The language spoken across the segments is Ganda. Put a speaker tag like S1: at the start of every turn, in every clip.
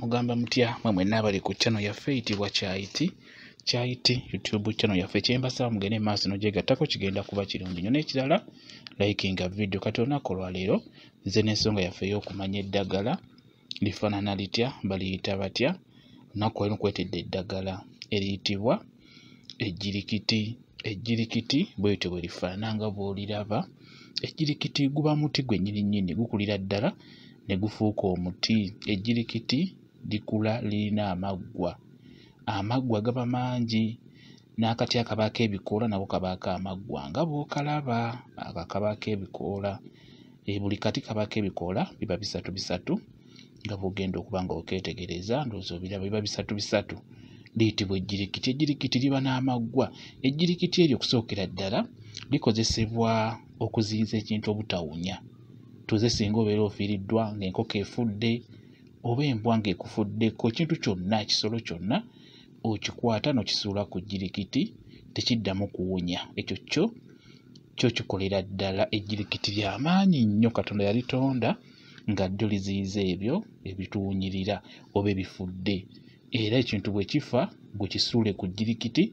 S1: Mugamba mutya mwe mwenna abali ku channel yaffe eyitibwa Kyayiti YouTube channel yaffe. Kyembasaba mugende maaso n'ogyegattako kigenda kuba kirungi nnyo. N'ekirala likinga video kati olunaku olwaleero nze n'ensonga yaffe ey'okumanya eddagala lifaanana litya baliyita batya. Olunaku olwo nkwetedde eddagala eriyitibwa ejjirikiti. Ejjirikiti bw'etyo bwe lifaanana nga bw'oliraba. Ejjirikiti guba muti gwennyini gukulira ddala ne gufuuka omuti. Ejjirikiti likula lirina amaggwa. Amaggwa gaba mangi n'akati akabaako ebikoola nako kabaako amaggwa nga bw'okalaba. Ako kabaako ebikoola. Buli kati kabaako ebikoola biba bisatu nga bw'ogenda okuba nga okeetegereza ndowooza obiraba biba bisatu. Liyitibwa ejjirikiti. Ejjirikiti liba n'amaggwa. Ejjirikiti eryo okusookera ddala likozesebwa okuziyiza ekintu obutawunya. Tuze singa obeera ofiiriddwa ng'enkoko efudde oba embwa ng'ekufuddeko, ekintu kyonna ekisolo kyonna okikwata n'okisuula ku jjirikiti tekiddamu kuwunya. Ekyo kyo kikolera ddala. Ejjirikiti ly'amaanyi nnyo. Katonda yalitonda nga ddyo liziyiza ebyo ebituwunyirira oba ebifudde. Era ekintu bwe kifa gwe kisuule ku jjirikiti.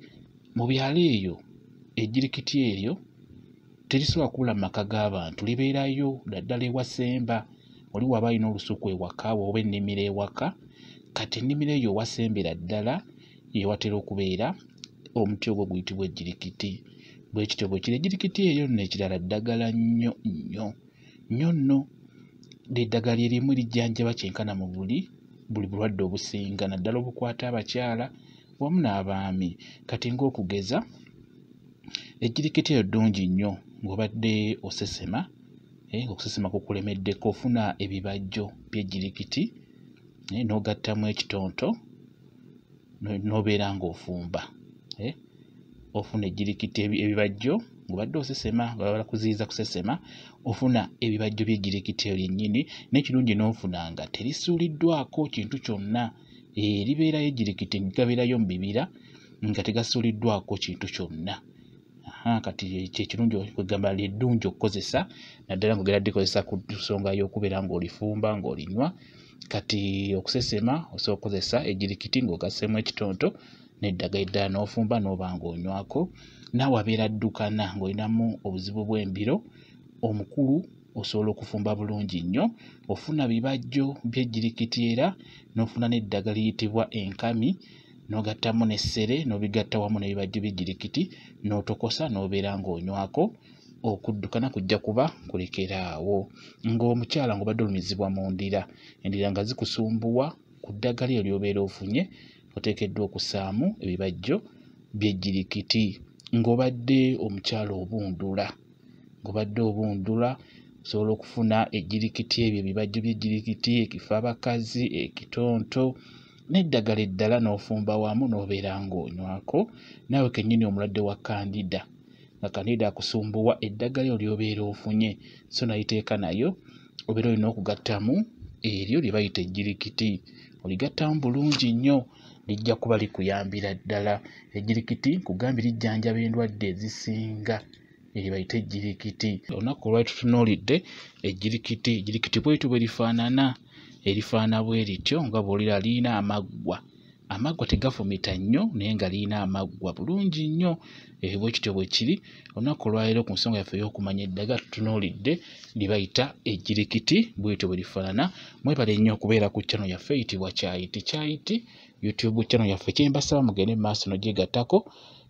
S1: Mu byalo eyo ejjirikiti eryo terisobola kubula mu maka g'abantu, libeerayo naddala ewasemba. Oli waba alina olusuku ewaka oba ennimiro ewaka, kati ennimiro eyo ewasembera ddala yewatera okubeera omuti ogwo guyitibwa ejjirikiti. Bwe kityo bwe kiri. Ejjirikiti eryo nno ekirala ddagala nnyo nno. Eddagala lye limu lijjanjaba kyenkana mu buli bulwadde obusinga naddala obukwata abakyala wamu n'abaami. Kati ng'okugeza ejjirikiti eryo ddungi nnyo ng'obadde osesema. Okusesema kukulemeddeko ofuna ebibajjo by'ejjirikiti n'ogattamu ekitonto n'obeera ng'ofumba. Ofuna ejjirikiti ebibajjo ng'obadde osesema, ng'obala kuziyiza kusesema, ofuna ebibajjo by'ejjirikiti eryo lyennyini. N'ekirungi n'ofuna nga terisuuliddwako kintu kyonna. Libeerayo ejjirikiti gabeerayo mu bibira nga tegasuuliddwako kintu kyonna. Kati kyekirungi kwegamba lyeddungi okukozesa naddala ng'ogenda dikozesa ku nsonga y'okubeera ng'olifumba ng'olinywa. Kati okusesema osobola okukozesa ejjirikiti ng'ogasseemu ekitonto n'eddagala eddala n'ofumba n'oba ng'onywako. Naawe abeera addukana ng'olinamu obuzibu bw'embiro omukulu osobola okufumba bulungi nnyo. Ofuna bibajjo by'ejjirikiti era n'ofuna n'eddagala liyitibwa enkami n'ogattamu n'essere n'obigatta wamu n'ebibajjo by'ejjirikiti n'otokosa n'obeera ng'onywako. Okuddukana kujja kuba kulekeraawo. Ng'omukyala ng'obadde olumizibwa mu ndira, endira nga zikusumbuwa, ku ddagala eryo ly'obeera ofunye oteekeddwa okussaamu ebibajjo by'ejjirikiti. Ng'obadde omukyala obundula, osobola okufuna ejjirikiti ebyo ebibajjo by'ejjirikiti, ekifo abakazi, ekitonto n'eddagala eddala n'ofumba wamu n'obeera ng'onywako. Naawe kennyini omulwadde wa kandida nga kandida akusumbuwa, eddagala eryo ly'obeera ofunye so naliteeka nayo obeera olina okugattamu eryo lye bayita ejjirikiti. Oligattamu bulungi nnyo, lijja kuba likuyambira ddala. Ejjirikiti nkugambye lijjanjaba endwadde ezisinga eryo bayita ejjirikiti. Olunaku olwali tutunuulidde ejjirikiti bw'etyo bwe lifaanana. Erifaana bwe lityo nga bw'olira lirina amaggwa. Amaggwa tegafumita nnyo naye nga lirina amaggwa bulungi nnyo. Bwe kityo bwe kiri. Olunaku olwaleero ku nsonga yaffe ey'okumanya eddagala tutunuulidde lye bayita ejjirikiti bw'etyo bwe lifaanana. Mwebale nnyo okubeera ku channel yaffe eyitibwa Kyayiti YouTube channel yaffe. Kyembasaba mugende mu maaso n'ogyegattako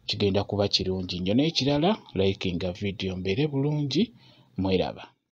S1: kigenda kuba kirungi nnyo. N'ekirala likinga video mbeere bulungi. Mweraba.